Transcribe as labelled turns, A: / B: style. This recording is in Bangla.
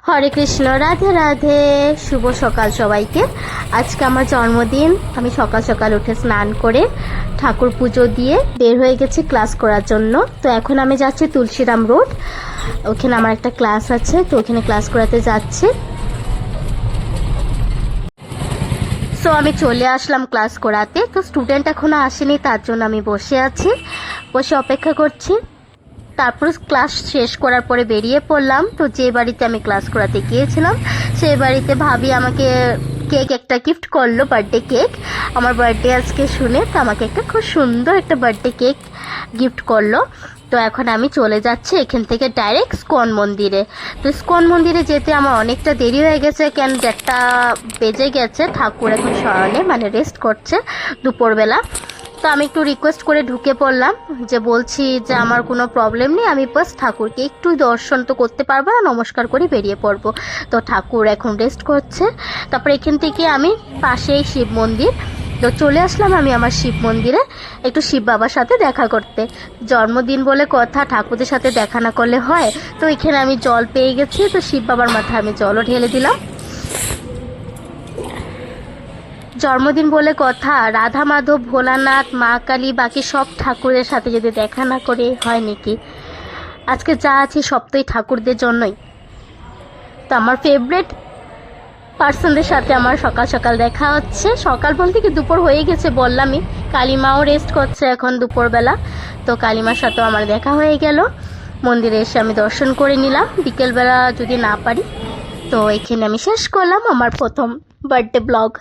A: হরে কৃষ্ণ, রাধে রাধে। শুভ সকাল সবাইকে। আজকে আমার জন্মদিন। আমি সকাল সকাল উঠে স্নান করে ঠাকুর পুজো দিয়ে বের হয়ে গেছি ক্লাস করার জন্য। তো এখন আমি যাচ্ছি তুলসীরাম রোড। ওখানে আমার একটা ক্লাস আছে, তো ওখানে ক্লাস করাতে যাচ্ছি। সো আমি চলে আসলাম ক্লাস করাতে। তো স্টুডেন্ট এখনো আসেনি, তার জন্য আমি বসে আছি, বসে অপেক্ষা করছি। তারপর ক্লাস শেষ করার পরে বেরিয়ে পড়লাম। তো যে বাড়িতে আমি ক্লাস করাতে গিয়েছিলাম সেই বাড়িতে ভাবি আমাকে কেক একটা গিফট করলো, বার্থডে কেক। আমার বার্থডে আজকে শুনে তো আমাকে একটা খুব সুন্দর একটা বার্থডে কেক গিফট করলো। তো এখন আমি চলে যাচ্ছি এখান থেকে ডাইরেক্ট স্কন মন্দিরে। তো স্কন মন্দিরে যেতে আমার অনেকটা দেরি হয়ে গেছে, কেন 1টা বেজে গেছে। ঠাকুর এখন শয়নে মানে রেস্ট করছে দুপুরবেলা। তো আমি একটু রিকোয়েস্ট করে ঢুকে পড়লাম, যে বলছি যে আমার কোনো প্রবলেম নেই, আমি বাস ঠাকুরকে একটু দর্শন তো করতে পারবো না, নমস্কার করে বেরিয়ে পড়বো। তো ঠাকুর এখন রেস্ট করছে। তারপর এখান থেকে আমি পাশেই শিব মন্দির, তো চলে আসলাম আমি আমার শিব মন্দিরে একটু শিব বাবার সাথে দেখা করতে। জন্মদিন বলে কথা, ঠাকুরদের সাথে দেখা না করলে হয়। তো এখানে আমি জল পেয়ে গেছি, তো শিব বাবার মাথায় আমি জলও ঢেলে দিলাম। জন্মদিন বলে কথা, রাধা মাধব, ভোলানাথ, মা কালী, বাকি সব ঠাকুরের সাথে যদি দেখা না করে হয় নাকি। আজকে যা আছে সব তো এই ঠাকুরদের জন্যই। তো আমার ফেভারিট পার্সনদের সাথে আমার সকাল সকাল দেখা হচ্ছে। সকাল বলতে কি দুপুর হয়ে গেছে বললামই। কালীমাও রেস্ট করছে এখন দুপুরবেলা। তো কালীমার সাথেও আমার দেখা হয়ে গেল। মন্দিরে এসে আমি দর্শন করে নিলাম, বিকেলবেলা যদি না পারি। তো এখানে আমি শেষ করলাম আমার প্রথম বার্থডে ব্লগ।